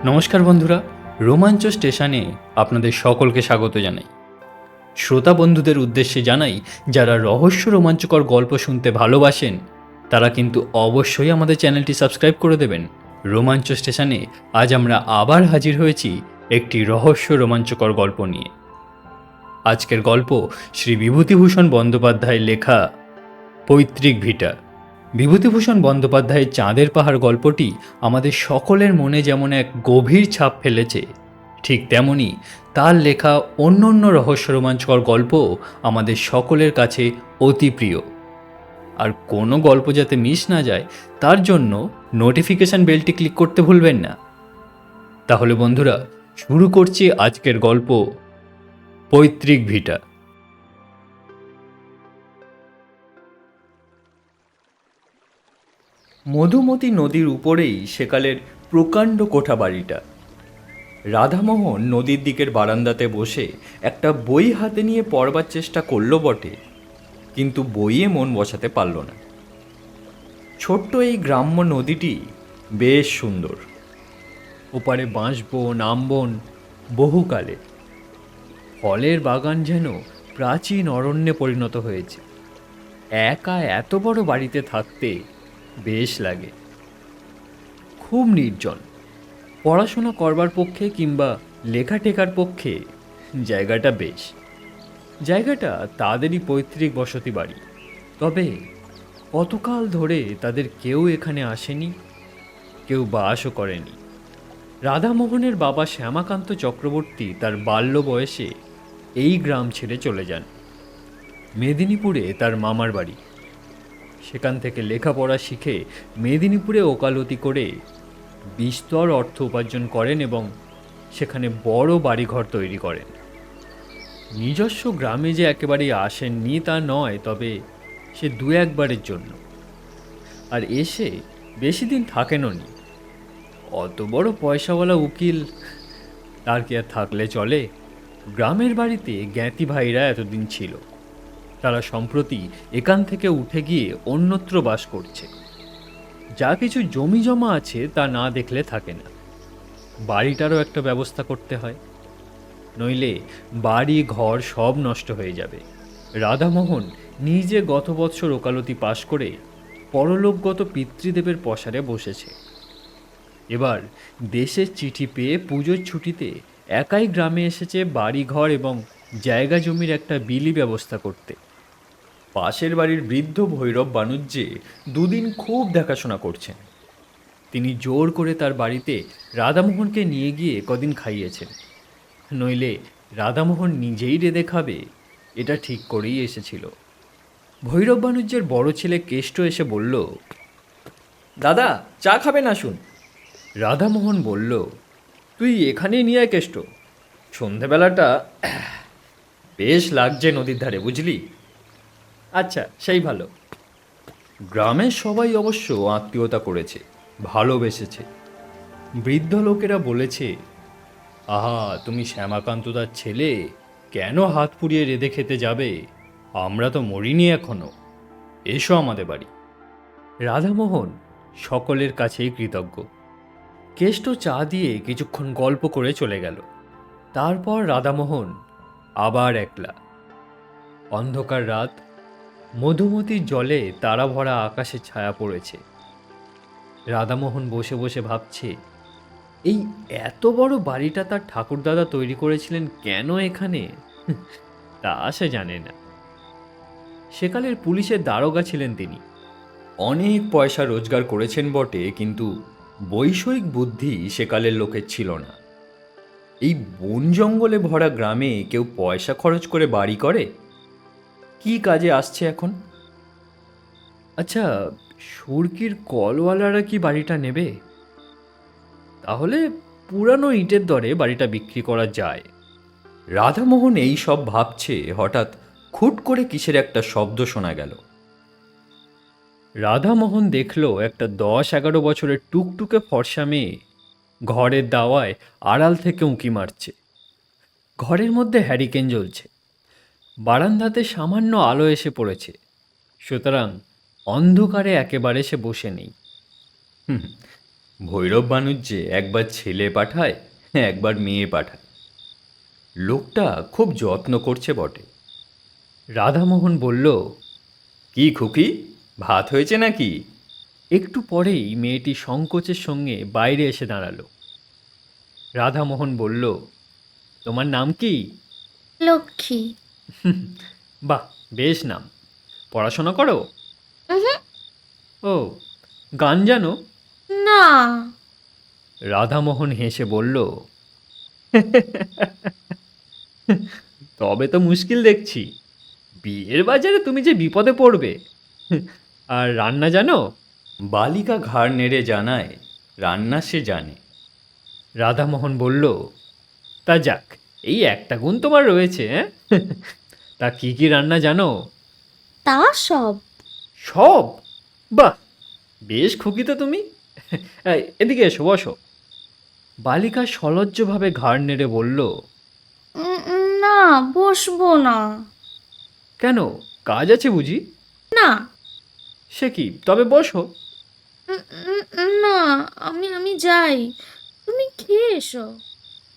নমস্কার বন্ধুরা, রোমাঞ্চ স্টেশনে আপনাদের সকলকে স্বাগত জানাই। শ্রোতা বন্ধুদের উদ্দেশ্যে জানাই, যারা রহস্য রোমাঞ্চকর গল্প শুনতে ভালোবাসেন তারা কিন্তু অবশ্যই আমাদের চ্যানেলটি সাবস্ক্রাইব করে দেবেন। রোমাঞ্চ স্টেশনে আজ আমরা আবার হাজির হয়েছি একটি রহস্য রোমাঞ্চকর গল্প নিয়ে। আজকের গল্প শ্রী বিভূতিভূষণ বন্দ্যোপাধ্যায়ের লেখা পৈতৃক ভিটা। বিভূতিভূষণ বন্দ্যোপাধ্যায়ের চাঁদের পাহাড় গল্পটি আমাদের সকলের মনে যেমন এক গভীর ছাপ ফেলেছে, ঠিক তেমনি তার লেখা অন্য অন্য রহস্য রোমাঞ্চকর গল্প আমাদের সকলের কাছে অতি প্রিয়। আর কোনো গল্প যাতে মিস না যায় তার জন্য নোটিফিকেশন বেলটি ক্লিক করতে ভুলবেন না। তাহলে বন্ধুরা, শুরু করছি আজকের গল্প পৈতৃক ভিটা। মধুমতি নদীর উপরেই সেকালের প্রকাণ্ড কোঠা বাড়িটা। রাধামোহন নদীর দিকের বারান্দাতে বসে একটা বই হাতে নিয়ে পড়বার চেষ্টা করলো বটে, কিন্তু বইয়ে মন বসাতে পারল না। ছোট্ট এই গ্রাম্য নদীটি বেশ সুন্দর, ওপারে বাঁশবন আমবন বহুকালে, ফলের বাগান যেন প্রাচীন অরণ্যে পরিণত হয়েছে। একা এত বড় বাড়িতে থাকতে বেশ লাগে। খুব নির্জন, পড়াশোনা করবার পক্ষে কিংবা লেখা টেকার পক্ষে জায়গাটা বেশ। জায়গাটা তাদেরই পৈতৃক বসতি বাড়ি, তবে কতকাল ধরে তাদের কেউ এখানে আসেনি, কেউ বাসও করেনি। রাধামোহনের বাবা শ্যামাকান্ত চক্রবর্তী তার বাল্য বয়সে এই গ্রাম ছেড়ে চলে যান। মেদিনীপুরে তার মামার বাড়ি। সেখান থেকে লেখাপড়া শিখে মেদিনীপুরে ওকালতি করে বিস্তর অর্থ উপার্জন করেন এবং সেখানে বড় বাড়িঘর তৈরি করেন। নিজস্ব গ্রামে যে একেবারেই আসেননি তা নয়, তবে সে দু একবারের জন্য, আর এসে বেশি দিন থাকেনও নি। অত বড় পয়সাওয়ালা উকিল, তার কি আর থাকলে চলে? গ্রামের বাড়িতে জ্ঞাতি ভাইরা এতদিন ছিল, তারা সম্প্রতি এখান থেকে উঠে গিয়ে অন্যত্র বাস করছে। যা কিছু জমি জমা আছে তা না দেখলে থাকে না। বাড়িটারও একটা ব্যবস্থা করতে হয়, নইলে বাড়ি ঘর সব নষ্ট হয়ে যাবে। রাধামোহন নিজে গত বৎসর ওকালতি পাশ করে পরলোকগত পিতৃদেবের পসারে বসেছে। এবার দেশের চিঠি পেয়ে পুজোর ছুটিতে একাই গ্রামে এসেছে বাড়ি ঘর এবং জায়গা জমির একটা বিলি ব্যবস্থা করতে। পাশের বাড়ির বৃদ্ধ ভৈরব বাণুজ্যে দুদিন খুব দেখাশোনা করছেন। তিনি জোর করে তার বাড়িতে রাধামোহনকে নিয়ে গিয়ে কদিন খাইয়েছেন, নইলে রাধামোহন নিজেই রেঁধে খাবে এটা ঠিক করেই এসেছিল। ভৈরব বাণুজ্যের বড় ছেলে কেষ্ট এসে বলল, দাদা, চা খাবেন আসুন। রাধামোহন বলল, তুই এখানেই নিয়ে আয় কেষ্ট, সন্ধেবেলাটা বেশ লাগছে নদীর ধারে, বুঝলি? আচ্ছা, সেই ভালো। গ্রামের সবাই অবশ্য আত্মীয়তা করেছে, ভালোবেসেছে। বৃদ্ধ লোকেরা বলেছে, আহা, তুমি শ্যামাকান্তদার ছেলে, কেন হাত পুড়িয়ে রেঁধে খেতে যাবে? আমরা তো মরিনি এখনো, এসো আমাদের বাড়ি। রাধামোহন সকলের কাছেই কৃতজ্ঞ। কেষ্ট চা দিয়ে কিছুক্ষণ গল্প করে চলে গেল। তারপর রাধামোহন আবার একলা। অন্ধকার রাত, মধুমতির জলে তারা ভরা আকাশে ছায়া পড়েছে। রাধামোহন বসে বসে ভাবছে, এই এত বড় বাড়িটা তার ঠাকুরদাদা তৈরি করেছিলেন কেন এখানে, তা সে জানে না। সেকালের পুলিশের দারোগা ছিলেন তিনি। অনেক পয়সা রোজগার করেছেন বটে, কিন্তু বৈষয়িক বুদ্ধি সেকালের লোকের ছিল না। এই বন জঙ্গলে ভরা গ্রামে কেউ পয়সা খরচ করে বাড়ি করে? কি কাজে আসছে এখন? আচ্ছা, সুরকির কলওয়ালারা কি বাড়িটা নেবে? তাহলে পুরানো ইটের দরে বাড়িটা বিক্রি করা যায়। রাধামোহন এই সব ভাবছে, হঠাৎ খুট করে কিসের একটা শব্দ শোনা গেল। রাধামোহন দেখল একটা 10-11 বছরের টুকটুকে ফর্সা মেয়ে ঘরের দাওয়ায় আড়াল থেকে উঁকি মারছে। ঘরের মধ্যে হ্যারিকেন জ্বলছে, বারান্দাতে সামান্য আলো এসে পড়েছে, সুতরাং অন্ধকারে একেবারে সে বসে নেই। ভৈরব বাণিজ্যে একবার ছেলে পাঠায়, একবার মেয়ে পাঠায়। লোকটা খুব যত্ন করছে বটে। রাধামোহন বলল, কি খুকি, ভাত হয়েছে নাকি? একটু পরেই মেয়েটি সংকোচের সঙ্গে বাইরে এসে দাঁড়ালো। রাধামোহন বলল, তোমার নাম কি? লক্ষ্মী। বাহ, বেশ নাম। পড়াশোনা করো? উহুম, ও, গান জানো? না। রাধামোহন হেসে বলল, তবে তো মুশকিল দেখছি। বিয়ের বাজারে তুমি যে বিপদে পড়বে। আর রান্না জানো? বালিকা ঘাড় নেড়ে জানায়, রান্না সে জানে। রাধামোহন বলল, তা যাক, এই একটা গুণ তোমার রয়েছে, হ্যাঁ? তা কি কি রান্না জানো? তা সব। সব? বাহ, বেশ খুকি তো তুমি। এই, এদিকে এসো, বসো। বালিকা সলজ্জভাবে ঘাড় নেড়ে বলল, না, বসবো না। কেন, কাজ আছে বুঝি? না। সে কি, তবে বসো। উম, না, আমি আমি যাই, তুমি খেয়ে এসো।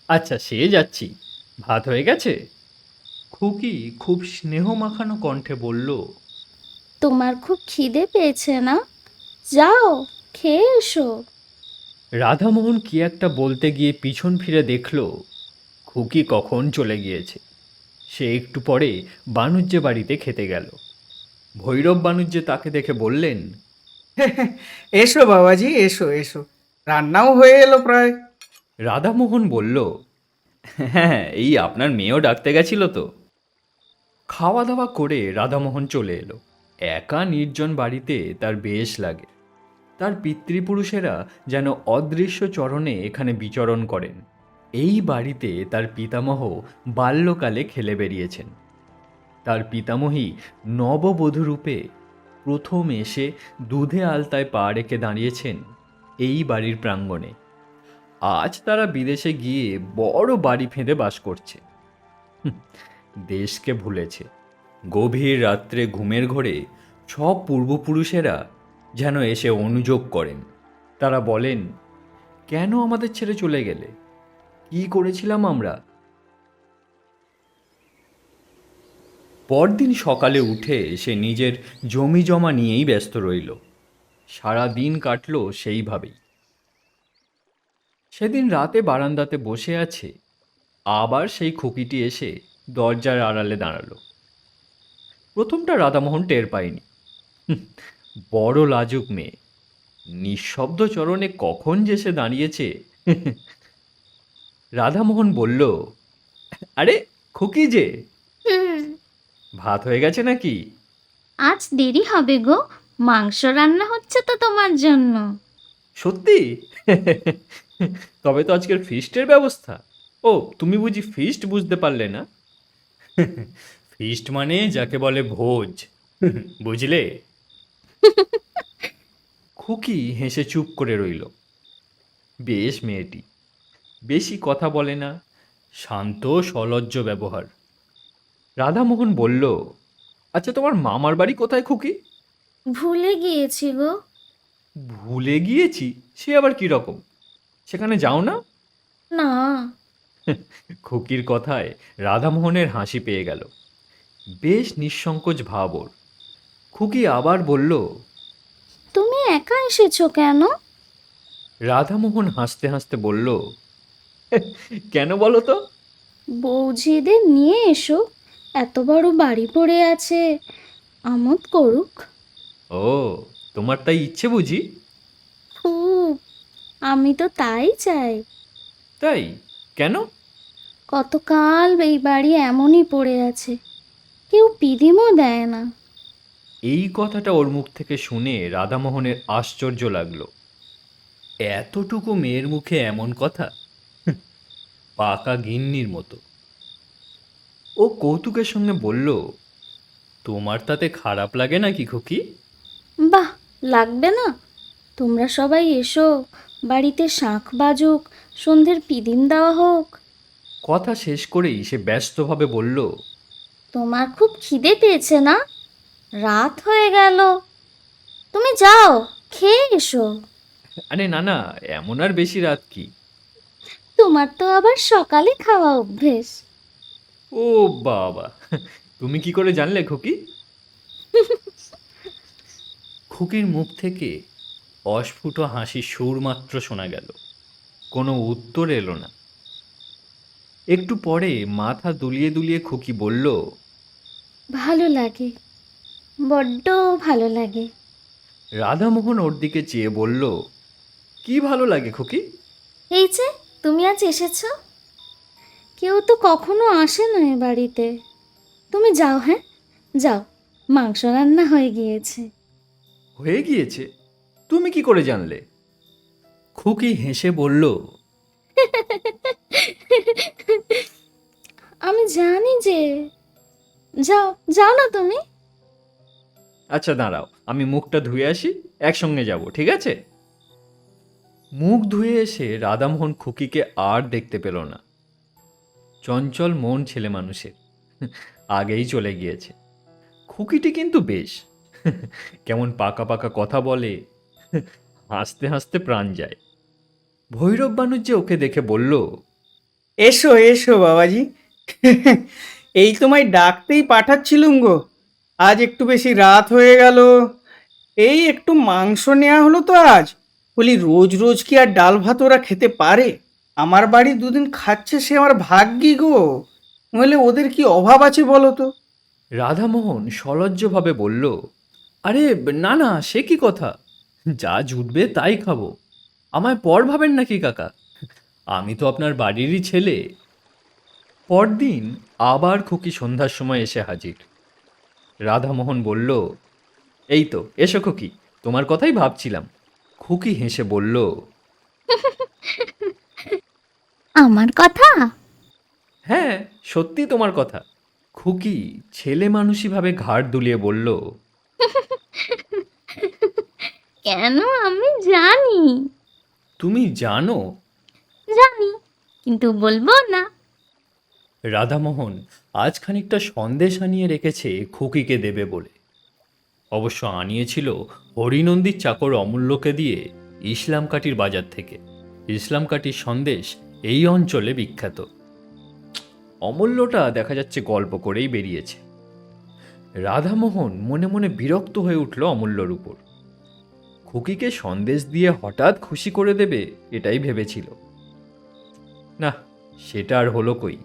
আচ্ছা, সে যাচ্ছি। ভাত হয়ে গেছে? খুকি খুব স্নেহ মাখানো কণ্ঠে বলল, তোমার খুব খিদে পেয়েছে না? যাও, খেয়ে এসো। রাধামোহন কি একটা বলতে গিয়ে পিছন ফিরে দেখল খুকি কখন চলে গিয়েছে। সে একটু পরে বাণুজ্যে বাড়িতে খেতে গেল। ভৈরব বাণুজ্যে তাকে দেখে বললেন, এসো বাবাজি, এসো এসো, রান্নাও হয়ে এলো প্রায়। রাধামোহন বলল, হ্যাঁ, এই আপনার মেয়েও ডাকতে গেছিল তো। খাওয়া দাওয়া করে রাধামোহন চলে এলো। একা নির্জন বাড়িতে তার বেশ লাগে। তার পিতৃপুরুষেরা যেন অদৃশ্য চরণে এখানে বিচরণ করেন। এই বাড়িতে তার পিতামহ বাল্যকালে খেলে বেরিয়েছেন। তার পিতামহী নববধূরূপে প্রথম এসে দুধে আলতায় পা রেখে দাঁড়িয়েছেন এই বাড়ির প্রাঙ্গণে। আজ তারা বিদেশে গিয়ে বড় বাড়ি ফেঁদে বাস করছে। দেশকে ভুলেছে। গভীর রাত্রে ঘুমের ঘোরে সব পূর্বপুরুষেরা যেন এসে অনুযোগ করেন। তারা বলেন, কেন আমাদের ছেড়ে চলে গেলে? কি করেছিলাম আমরা? পরদিন সকালে উঠে সে নিজের জমি জমা নিয়েই ব্যস্ত রইল। সারা দিন কাটল সেইভাবেই। সেদিন রাতে বারান্দাতে বসে আছে, আবার সেই খুকিটি এসে দরজার আড়ালে দাঁড়ালো। প্রথমটা রাধামোহন টের পায়নি। বড় লাজুক মেয়ে, নিঃশব্দ চরণে কখন যে সে দাঁড়িয়েছে। রাধামোহন বলল, আরে খুকি যে, হুম, ভাত হয়ে গেছে নাকি? আজ দেরি হবে গো, মাংস রান্না হচ্ছে তো তোমার জন্য। সত্যি? তবে তো আজকের ফিস্টের ব্যবস্থা। ও, তুমি বুঝি ফিস্ট বুঝতে পারলে না? ফিস্ট মানে যাকে বলে ভোজ, বুঝলে? খুকি হেসে চুপ করে রইল। বেশ মেয়েটি, বেশি কথা বলে না, শান্ত সলজ্জ ব্যবহার। রাধামোহন বলল, আচ্ছা, তোমার মামার বাড়ি কোথায় খুকি? ভুলে গিয়েছি গো। ভুলে গিয়েছি? সে আবার কি রকম? সেখানে যাও না? না। খুকির কথায় রাধামোহনের হাসি পেয়ে গেল। বেশ নিঃসংকোচ ভাব ওর। খুকি আবার বলল, তুমি একা এসেছো কেন? রাধামোহন হাসতে হাসতে বলল, কেন বলো তো? বৌঝিদের নিয়ে এসো, এত বড় বাড়ি পড়ে আছে, আমোদ করুক। ও, তোমার তাই ইচ্ছে বুঝি? খুব। আমি তো তাই চাই। তাই? কেন? কতকাল এই বাড়ি এমনই পড়ে আছে, কেউ পিদিমও দেয় না। এই কথাটা ওর মুখ থেকে শুনে রাধামোহনের আশ্চর্য লাগলো। এতটুকু মেয়ের মুখে এমন কথা? পাকা গিন্নির মতো। ও কৌতুকের সঙ্গে বলল, তোমার তাতে খারাপ লাগে নাকি খুকি? বাহ, লাগবে না? তোমরা সবাই এসো, বাড়িতে শাঁখ বাজুক, সন্ধ্যের পিদিম দেওয়া হোক। কথা শেষ করেই সে ব্যস্তভাবে বলল, তোমার খুব খিদে পেয়েছে না? রাত হয়ে গেল, তুমি যাও, খেয়ে এসো। আরে না না, এমন আর বেশি রাত কি। তোমার তো আবার সকালে খাওয়া অভ্যেস। ও বাবা, তুমি কি করে জানলে খুকি? খুকির মুখ থেকে অস্ফুট হাসির সুর মাত্র শোনা গেল, কোনো উত্তর এলো না। একটু পরে মাথা দুলিয়ে দুলিয়ে খুকি বলল, ভালো লাগে, বড্ড ভালো লাগে। রাধামোহন ওর দিকে চেয়ে বলল, কি ভালো লাগে খুকি? এই যে তুমি আজ এসেছো, কেউ তো কখনো আসে না এ বাড়িতে। তুমি যাও, হ্যাঁ যাও, মাংস রান্না হয়ে গিয়েছে। হয়ে গিয়েছে? তুমি কি করে জানলে? খুকি হেসে বলল, আমি জানি যে। যাও যাও না তুমি। আচ্ছা দাঁড়াও, আমি মুখটা ধুয়ে আসি, একসঙ্গে যাব, ঠিক আছে? মুখ ধুয়ে এসে রাধামোহন খুকিকে আর দেখতে পেল না। চঞ্চল মন ছেলে মানুষের, আগেই চলে গিয়েছে। খুকিটি কিন্তু বেশ, কেমন পাকা পাকা কথা বলে, হাসতে হাসতে প্রাণ যায়। ভৈরব বানুজ্জে ওকে দেখে বলল, এসো এসো বাবাজি। এই তোমায় ডাকতেই পাঠাচ্ছিলুম গো। আজ একটু বেশি রাত হয়ে গেল, এই একটু মাংস নেওয়া হলো তো আজ। বলি রোজ রোজ কি আর ডাল ভাত ওরা খেতে পারে? আমার বাড়ি দুদিন খাচ্ছে, সে আমার ভাগ্যি গো। নইলে ওদের কি অভাব আছে বলো তো? রাধামোহন সলজ্জভাবে বলল, আরে না না, সে কি কথা, যা জুটবে তাই খাবো, আমায় পর ভাবেন নাকি কাকা, আমি তো আপনার বাড়িরই ছেলে। পরদিন আবার খুকি সন্ধ্যার সময় এসে হাজির। রাধামোহন বলল, এই তো এসো খুকি, তোমার কথাই ভাবছিলাম। খুকি হেসে বলল, আমার কথা? হ্যাঁ, সত্যি তোমার কথা। খুকি ছেলে মানুষইভাবে ঘাড় দুলিয়ে বলল, কেন, আমি জানি। তুমি জানো? জানি, কিন্তু বলবো না। রাধামোহন আজ খানিকটা সন্দেশ আনিয়ে রেখেছে খুকিকে দেবে বলে। অবশ্য আনিয়েছিল হরিনন্দীর চাকর অমূল্যকে দিয়ে ইসলামকাঠির বাজার থেকে। ইসলামকাঠির সন্দেশ এই অঞ্চলে বিখ্যাত। অমূল্যটা দেখা যাচ্ছে গল্প করেই বেরিয়েছে। রাধামোহন মনে মনে বিরক্ত হয়ে উঠল অমূল্যর উপর। খুকিকে সন্দেশ দিয়ে হঠাৎ খুশি করে দেবে এটাই ভেবেছিল। না, সেটা আর হলো কই।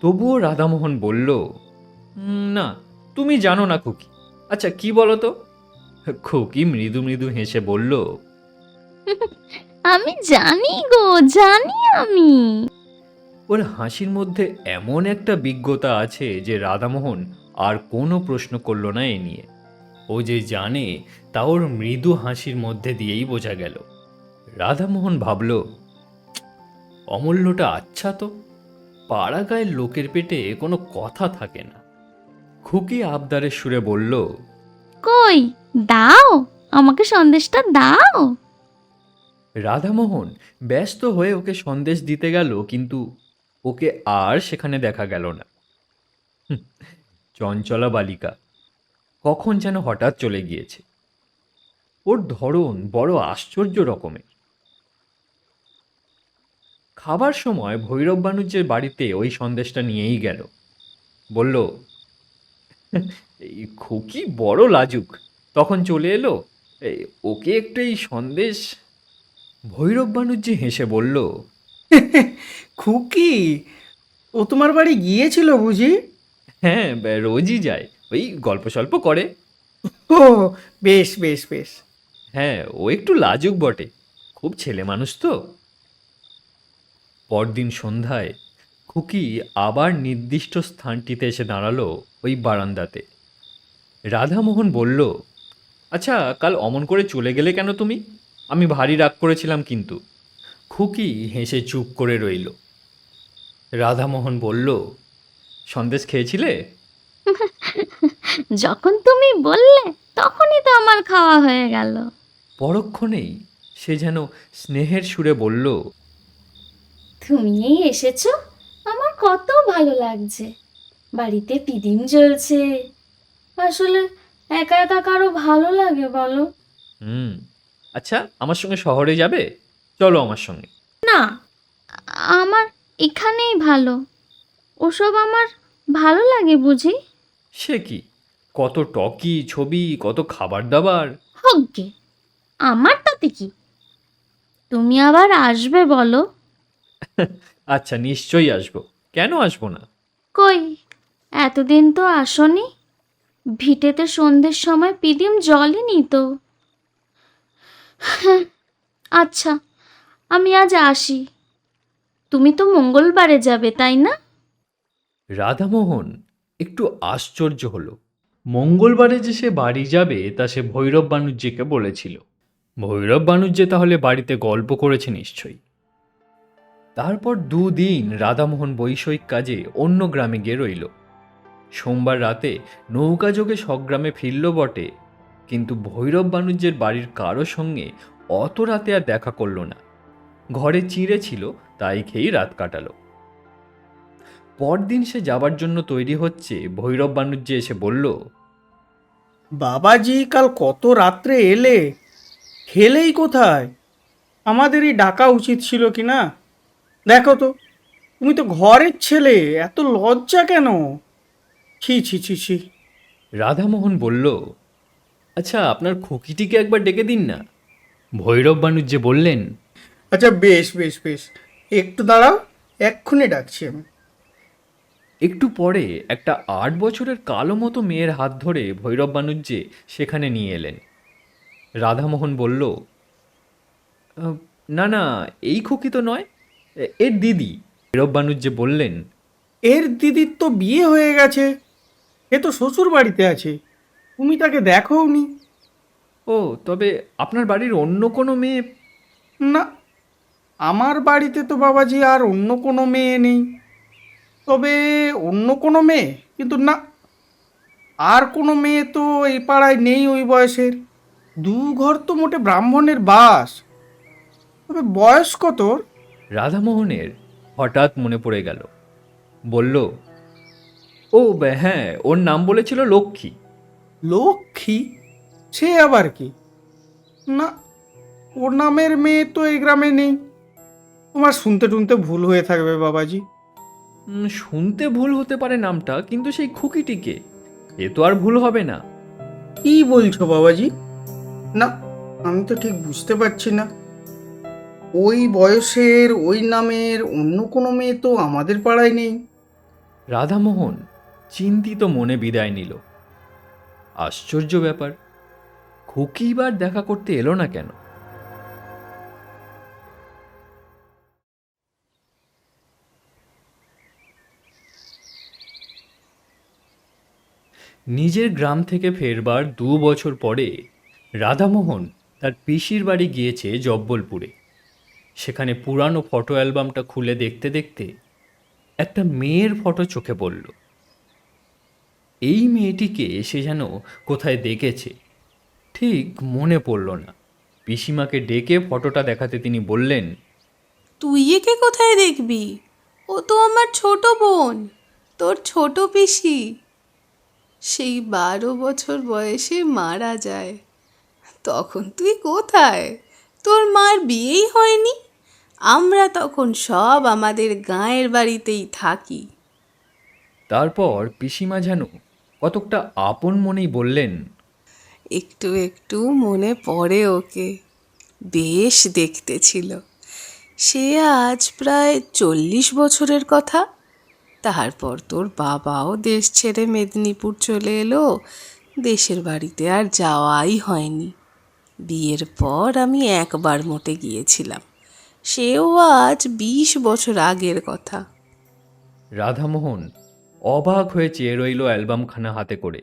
তবুও রাধামোহন বলল, না, তুমি জানো না খুকি। আচ্ছা কি বলো তো? খুকি মৃদু মৃদু হেসে বলল, আমি জানি গো, জানি আমি। ওর হাসির মধ্যে এমন একটা বিজ্ঞতা আছে যে রাধামোহন আর কোনো প্রশ্ন করল না এ নিয়ে। ও যে জানে তা ওর মৃদু হাসির মধ্যে দিয়েই বোঝা গেল। রাধামোহন ভাবল, অমূল্যটা আচ্ছা তো, পাড়া গায়ের লোকের পেটে কোনো কথা থাকে না। খুকি আবদারের সুরে বলল, কই, দাও, আমাকে সন্দেশটা দাও। রাধামোহন ব্যস্ত হয়ে ওকে সন্দেশ দিতে গেল, কিন্তু ওকে আর সেখানে দেখা গেল না। চঞ্চলা বালিকা কখন যেন হঠাৎ চলে গিয়েছে। ওর ধরন বড় আশ্চর্য রকমের। খাবার সময় ভৈরব বানুজ্যের বাড়িতে ওই সন্দেশটা নিয়েই গেল। বলল, এই খুকি বড় লাজুক, তখন চলে এলো, এই ওকে একটু এই সন্দেশ। ভৈরব বানুজ্যে হেসে বলল, খুকি, ও তোমার বাড়ি গিয়েছিল বুঝি? হ্যাঁ, রোজই যায়, ওই গল্প সল্প করে। ও, বেশ বেশ বেশ। হ্যাঁ, ও একটু লাজুক বটে, খুব ছেলে মানুষ তো। পরদিন সন্ধ্যায় খুকি আবার নির্দিষ্ট স্থানটিতে এসে দাঁড়ালো, ওই বারান্দাতে। রাধামোহন বলল, আচ্ছা কাল অমন করে চলে গেলে কেন তুমি? আমি ভারী রাগ করেছিলাম কিন্তু। খুকি হেসে চুপ করে রইল। রাধামোহন বলল, সন্দেশ খেয়েছিলে? যখন তুমি বললে তখনই তো আমার খাওয়া হয়ে গেল। পরক্ষণেই সে যেন স্নেহের সুরে বলল, তুমি এই এসেছো, আমার কত ভালো লাগছে। বাড়িতে পিদিম জ্বলছে। আসলে একা একা কারো ভালো লাগে বলো? হুম, আচ্ছা, আমার সঙ্গে শহরে যাবে? চলো আমার সঙ্গে। না, আমার এখানেই ভালো। ওসব আমার ভালো লাগে বুঝি? সে কি, কত টকি ছবি, কত খাবার দাবার। হগ্গে, আমার তাতে কি? তুমি আবার আসবে বলো? আচ্ছা, নিশ্চয়ই আসবো, কেন আসবো না? কই, এতদিন তো আসনি। ভিটেতে সন্ধ্যের সময় পিদিম জলই নি তো। আচ্ছা, আমি আজ আসি। তুমি তো মঙ্গলবারে যাবে, তাই না? রাধামোহন একটু আশ্চর্য হলো। মঙ্গলবারে যে সে বাড়ি যাবে তা সে ভৈরব বানুজ্যিকে বলেছিল। ভৈরব বানুজ্যে তাহলে বাড়িতে গল্প করেছে নিশ্চয়ই। তারপর 2 দিন রাধামোহন বৈষয়িক কাজে অন্য গ্রামে গিয়ে রইল। সোমবার রাতে নৌকাযোগে স্বগ্রামে ফিরল বটে, কিন্তু ভৈরব বানুজ্যের বাড়ির কারো সঙ্গে অত রাতে আর দেখা করল না। ঘরে চিঁড়ে ছিল, তাই খেয়েই রাত কাটালো। পরদিন সে যাবার জন্য তৈরি হচ্ছে, ভৈরব বানুজ্যে এসে বলল, বাবাজি কাল কত রাত্রে এলে, খেলেই কোথায়? আমাদেরই ডাকা উচিত ছিল কি না? দেখো তো, তুমি তো ঘরের ছেলে, এত লজ্জা কেন? ছি ছি ছি ছি। রাধামোহন বলল, আচ্ছা, আপনার খুকিটিকে একবার ডেকে দিন না। ভৈরব বানুজ্যে বললেন, আচ্ছা বেশ বেশ বেশ, একটু দাঁড়াও, এক্ষুনি ডাকছি আমি। একটু পরে একটা 8 বছরের কালো মতো মেয়ের হাত ধরে ভৈরব বানুজ্যে সেখানে নিয়ে এলেন। রাধামোহন বলল, "আহ, না না, এই খুকি তো নয়, এর দিদি।" ভৈরব বানুজ্যে বললেন, এর দিদির তো বিয়ে হয়ে গেছে, এ তো শ্বশুর বাড়িতে আছে, তুমি তাকে দেখোওনি? ও, তবে আপনার বাড়ির অন্য কোনো মেয়ে? না, আমার বাড়িতে তো বাবাজি আর অন্য কোনো মেয়ে নেই। তবে অন্য কোনো মেয়ে, কিন্তু না, আর কোনো মেয়ে তো এই পাড়ায় নেই ওই বয়সের। ঘর তো মোটে ব্রাহ্মণের বাস। তবে বয়স কত ওর? রাধামোহনের হঠাৎ মনে পড়ে গেল। বলল, ও হ্যাঁ, ওর নাম বলেছিল লক্ষ্মী। লক্ষ্মী? সে আবার কি? না, ওর নামের মেয়ে তো এই গ্রামে নেই। তোমার শুনতে টুনতে ভুল হয়ে থাকবে বাবাজি। শুনতে ভুল হতে পারে নামটা, কিন্তু সেই খুকিটিকে এ তো আর ভুল হবে না। কি বলছো বাবাজি? না, আমি তো ঠিক বুঝতে পারছি না। ওই বয়সের ওই নামের অন্য কোনো মেয়ে তো আমাদের পাড়ায় নেই। রাধামোহন চিন্তিত মনে বিদায় নিল। আশ্চর্য ব্যাপার, খুকি বার দেখা করতে এলো না কেন? নিজের গ্রাম থেকে ফেরবার 2 বছর পরে রাধামোহন তার পিসির বাড়ি গিয়েছে জব্বলপুরে। সেখানে পুরানো ফটো অ্যালবামটা খুলে দেখতে দেখতে একটা মেয়ের ফটো চোখে পড়ল। এই মেয়েটিকে সে যেন কোথায় দেখেছে, ঠিক মনে পড়ল না। পিসিমাকে ডেকে ফটোটা দেখাতে তিনি বললেন, তুই একে কোথায় দেখবি? ও তো আমার ছোট বোন, তোর ছোট পিসি। সেই 12 বছর বয়সে মারা যায়। তখন তুই কোথায়? তোর মার বিয়েই হয়নি। আমরা তখন সব আমাদের গাঁয়ের বাড়িতেই থাকি। তারপর পিসিমা যেন কতকটা আপন মনেই বললেন, একটু একটু মনে পড়ে ওকে, বেশ দেখতে ছিল। সে আজ প্রায় 40 বছরের কথা। তারপর তোর বাবাও দেশ ছেড়ে মেদিনীপুর চলে এলো। দেশের বাড়িতে আর যাওয়াই হয়নি। বিয়ের পর আমি একবার মোটে গিয়েছিলাম, সেও আজ 20 বছর আগের কথা। রাধামোহন অবাক হয়ে চেয়ে রইল অ্যালবামখানা হাতে করে।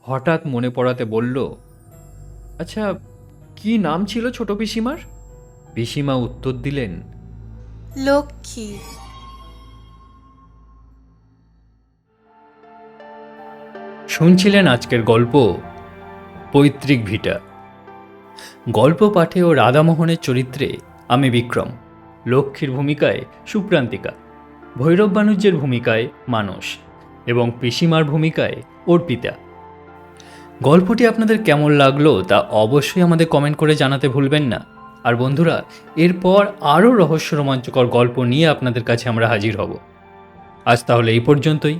হঠাৎ মনে পড়াতে বলল, আচ্ছা, কি নাম ছিল ছোট পিসিমার? পিসিমা উত্তর দিলেন, লক্ষ্মী। শুনছিলেন আজকের গল্প পৈতৃক ভিটা। গল্প পাঠে ও রাধামোহনের চরিত্রে আমি বিক্রম, লক্ষ্মীর ভূমিকায় সুপ্রান্তিকা, ভৈরব বানুজ্যের ভূমিকায় মানস এবং পিসিমার ভূমিকায় অর্পিতা। গল্পটি আপনাদের কেমন লাগলো তা অবশ্যই আমাদের কমেন্ট করে জানাতে ভুলবেন না। আর বন্ধুরা, এরপর আরও রহস্য রোমাঞ্চকর গল্প নিয়ে আপনাদের কাছে আমরা হাজির হব। আজ তাহলে এই পর্যন্তই।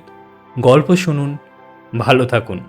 গল্প শুনুন, ভালো থাকুন।